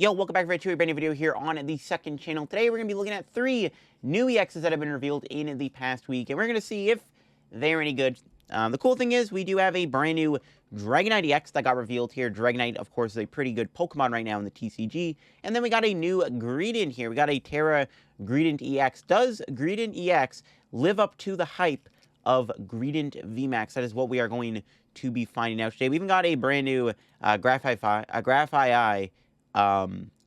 Yo, welcome back to a brand new video here on the second channel. Today we're going to be looking at 3 new EXs that have been revealed in the past week, and we're going to see if they're any good. The cool thing is we do have a brand new Dragonite Ex that got revealed here. Dragonite, of course, is a pretty good Pokemon right now in the TCG. And then we got a new Greedent here. We got a Terra Greedent EX. Does Greedent EX live up to the hype of Greedent VMAX? That is what we are going to be finding out today. We even got a brand new Graphii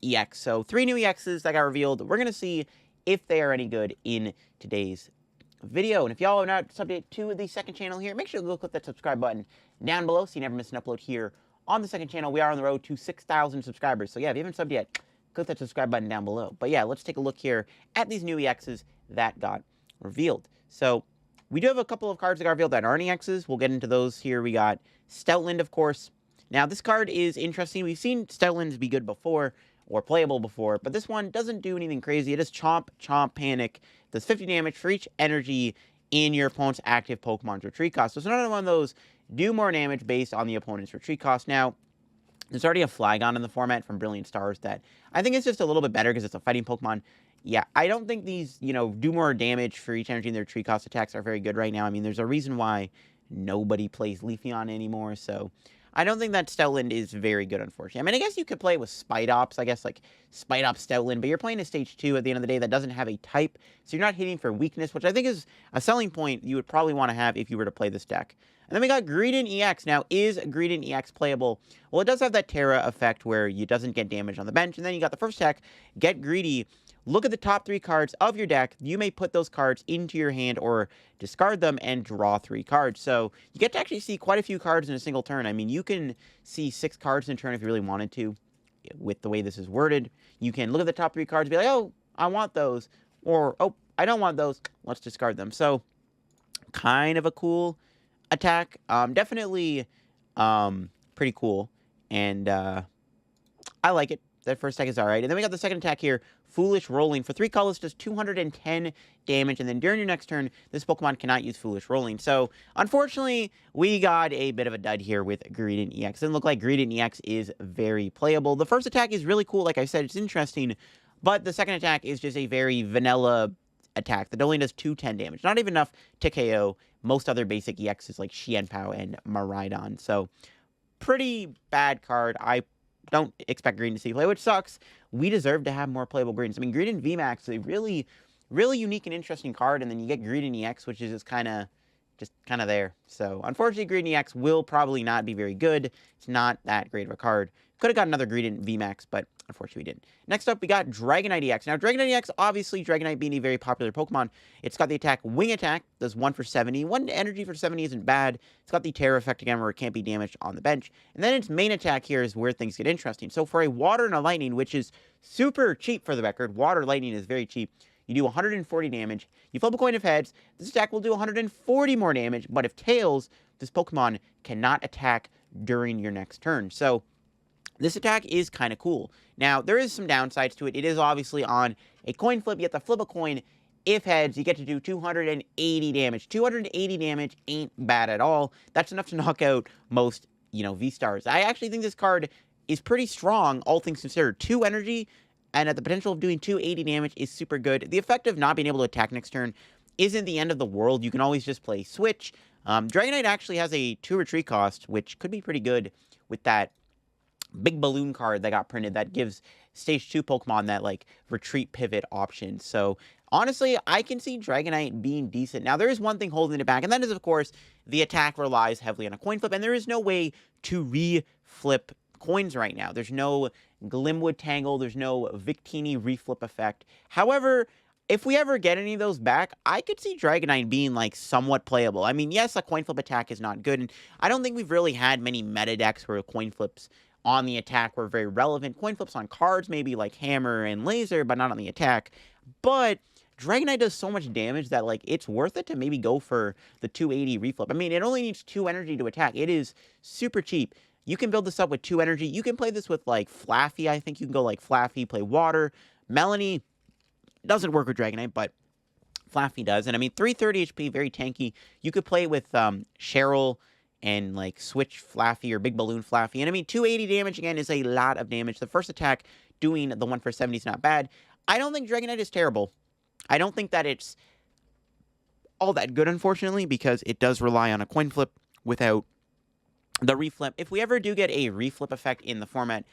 EX. So 3 new EXs that got revealed. We're going to see if they are any good in today's video. And if y'all are not subbed to the second channel here, make sure to go click that subscribe button down below so you never miss an upload here on the second channel. We are on the road to 6,000 subscribers. So yeah, if you haven't subbed yet, click that subscribe button down below. But yeah, let's take a look here at these new EXs that got revealed. So we do have a couple of cards that got revealed that aren't EXs. We'll get into those here. We got Stoutland, of course. Now, this card is interesting. We've seen Stoutlands be good before, or playable before, but this one doesn't do anything crazy. It is Chomp, Chomp, Panic. It does 50 damage for each energy in your opponent's active Pokemon's retreat cost. So it's another one of those do more damage based on the opponent's retreat cost. Now, there's already a Flygon in the format from Brilliant Stars that I think is just a little bit better because it's a fighting Pokemon. Yeah, I don't think these, do more damage for each energy in their retreat cost attacks are very good right now. I mean, there's a reason why nobody plays Leafeon anymore, so I don't think that Stoutland is very good, unfortunately. I mean, I guess you could play it with Spidops, like Spidops Stoutland, but you're playing a Stage 2 at the end of the day that doesn't have a type, so you're not hitting for weakness, which I think is a selling point you would probably want to have if you were to play this deck. And then we got Greedent EX. Now, is Greedent EX playable? Well, it does have that Terra effect where it doesn't get damage on the bench, and then you got the first tech, Get Greedy. Look at the top 3 cards of your deck. You may put those cards into your hand or discard them and draw 3 cards. So you get to actually see quite a few cards in a single turn. I mean, you can see 6 cards in a turn if you really wanted to with the way this is worded. You can look at the top 3 cards and be like, oh, I want those. Or, oh, I don't want those. Let's discard them. So kind of a cool attack. Definitely pretty cool. And I like it. That first attack is alright. And then we got the second attack here, Foolish Rolling. For 3 colors, does 210 damage. And then during your next turn, this Pokemon cannot use Foolish Rolling. So, unfortunately, we got a bit of a dud here with Greedent EX. It doesn't look like Greedent EX is very playable. The first attack is really cool. Like I said, it's interesting. But the second attack is just a very vanilla attack that only does 210 damage. Not even enough to KO most other basic EXs like Xianpao and Miraidon. So, pretty bad card. I don't expect Green to see play, which sucks. We deserve to have more playable Greens. I mean, Greedent VMAX is a really, really unique and interesting card, and then you get Greedent EX, which is just kind of there. So, unfortunately, Greedent EX will probably not be very good. It's not that great of a card. Could have got another Greedent VMAX, but unfortunately we didn't. Next up, we got Dragonite EX. Now, Dragonite EX, obviously, Dragonite being a very popular Pokemon, it's got the attack Wing Attack, does 1 for 70. 1 energy for 70 isn't bad. It's got the Terra effect again, where it can't be damaged on the bench. And then its main attack here is where things get interesting. So, for a Water and a Lightning, which is super cheap for the record, Water Lightning is very cheap. You do 140 damage. You flip a coin of heads. This attack will do 140 more damage, but if tails, this Pokemon cannot attack during your next turn. So, this attack is kind of cool. Now, there is some downsides to it. It is obviously on a coin flip. You have to flip a coin. If heads, you get to do 280 damage. 280 damage ain't bad at all. That's enough to knock out most, V-Stars. I actually think this card is pretty strong, all things considered. 2 energy, and at the potential of doing 280 damage is super good. The effect of not being able to attack next turn isn't the end of the world. You can always just play Switch. Dragonite actually has a 2 retreat cost, which could be pretty good with that big balloon card that got printed that gives Stage 2 Pokemon that, retreat pivot option. So, honestly, I can see Dragonite being decent. Now, there is one thing holding it back, and that is, of course, the attack relies heavily on a coin flip, and there is no way to re-flip coins right now. There's no Glimwood Tangle, there's no Victini reflip effect. However, if we ever get any of those back, I could see Dragonite being, somewhat playable. I mean, yes, a coin flip attack is not good, and I don't think we've really had many meta decks where coin flips on the attack were very relevant. Coin flips on cards, maybe like Hammer and Laser, but not on the attack. But Dragonite does so much damage that, it's worth it to maybe go for the 280 reflip. I mean, it only needs 2 energy to attack. It is super cheap. You can build this up with 2 energy. You can play this with, Flaffy. I think you can go, Flaffy, play Water. Melanie doesn't work with Dragonite, but Flaffy does. And, I mean, 330 HP, very tanky. You could play it with Cheryl and like switch Flaffy or Big Balloon Flaffy. And I mean, 280 damage again is a lot of damage. The first attack doing the 1 for 70 is not bad. I don't think Dragonite is terrible. I don't think that it's all that good, unfortunately, because it does rely on a coin flip without the reflip. If we ever do get a reflip effect in the format,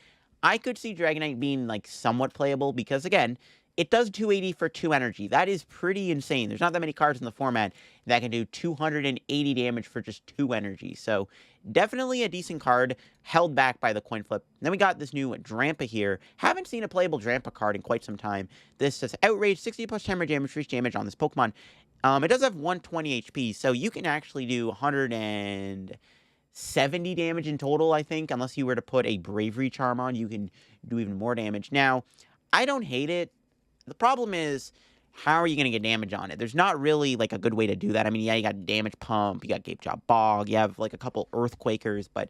I could see Dragonite being, like, somewhat playable because, again, it does 280 for 2 energy. That is pretty insane. There's not that many cards in the format that can do 280 damage for just 2 energy. So, definitely a decent card, held back by the coin flip. Then we got this new Drampa here. Haven't seen a playable Drampa card in quite some time. This says Outrage, 60 plus 10 damage for each damage on this Pokemon. It does have 120 HP, so you can actually do 170 damage in total, I think. Unless you were to put a Bravery Charm on, you can do even more damage. Now, I don't hate it. The problem is, how are you going to get damage on it? There's not really, like, a good way to do that. I mean, yeah, you got Damage Pump, you got Gape Jaw Bog, you have, like, a couple Earthquakers, but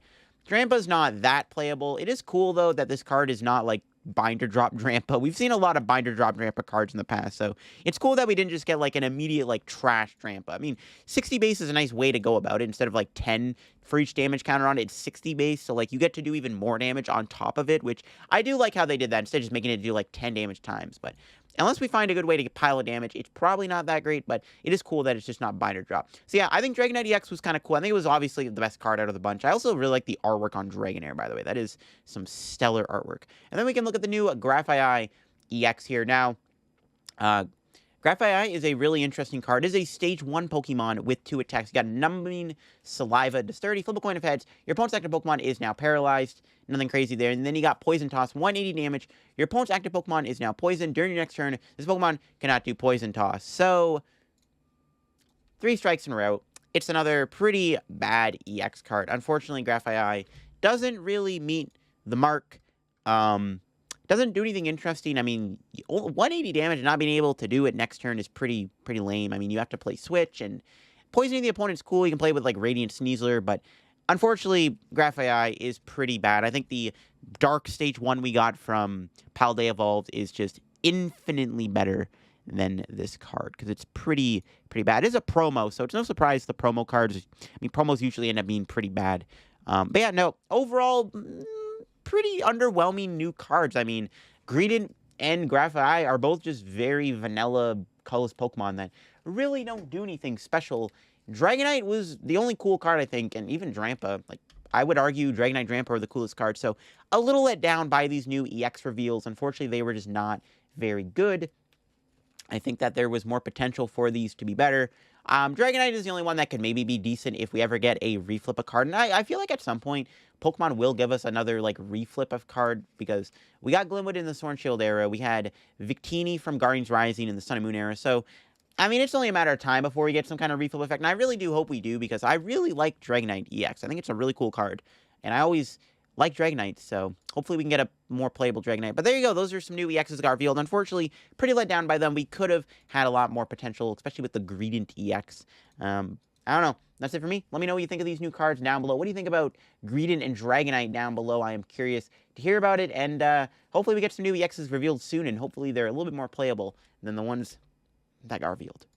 Drampa's not that playable. It is cool, though, that this card is not, like, Binder Drop Drampa. We've seen a lot of Binder Drop Drampa cards in the past, so it's cool that we didn't just get, like, an immediate, like, trash Drampa. I mean, 60 base is a nice way to go about it. Instead of, like, 10 for each damage counter on it, it's 60 base, so, like, you get to do even more damage on top of it, which I do like how they did that, instead of just making it do, like, 10 damage times, but unless we find a good way to get pile of damage, it's probably not that great, but it is cool that it's just not Binder Drop. So yeah, I think Dragonite EX was kind of cool. I think it was obviously the best card out of the bunch. I also really like the artwork on Dragonair, by the way. That is some stellar artwork. And then we can look at the new Graphite EX here. Now, Graphite is a really interesting card. It is a Stage 1 Pokemon with 2 attacks. You got Numbing, Saliva, Dexterity, flip a coin of heads. Your opponent's active Pokemon is now paralyzed. Nothing crazy there. And then you got Poison Toss, 180 damage. Your opponent's active Pokemon is now poisoned. During your next turn, this Pokemon cannot do Poison Toss. So, 3 strikes in a row. It's another pretty bad EX card. Unfortunately, Graphite doesn't really meet the mark. Doesn't do anything interesting. I mean, 180 damage and not being able to do it next turn is pretty lame. I mean, you have to play Switch, and poisoning the opponent's cool. You can play with, like, Radiant Sneasler, but unfortunately, Graphite is pretty bad. I think the Dark Stage 1 we got from Paldea Evolved is just infinitely better than this card, because it's pretty bad. It is a promo, so it's no surprise the promo cards, I mean, promos usually end up being pretty bad. But yeah, no, overall, pretty underwhelming new cards. I mean, Greedent and Graphite are both just very vanilla, colorless Pokemon that really don't do anything special. Dragonite was the only cool card, I think, and even Drampa. Like, I would argue Dragonite Drampa are the coolest cards. So, a little let down by these new EX reveals. Unfortunately, they were just not very good. I think that there was more potential for these to be better. Dragonite is the only one that could maybe be decent if we ever get a reflip a card. And I feel like at some point, Pokemon will give us another, like, reflip of card, because we got Glimwood in the Sword and Shield era. We had Victini from Guardians Rising in the Sun and Moon era. So, I mean, it's only a matter of time before we get some kind of reflip effect. And I really do hope we do, because I really like Dragonite EX. I think it's a really cool card. And I always like Dragonite, so hopefully we can get a more playable Dragonite. But there you go. Those are some new EXs that got revealed. Unfortunately, pretty let down by them. We could have had a lot more potential, especially with the Greedent EX. I don't know. That's it for me. Let me know what you think of these new cards down below. What do you think about Greedent and Dragonite down below? I am curious to hear about it. And hopefully we get some new EXs revealed soon, and hopefully they're a little bit more playable than the ones that got revealed.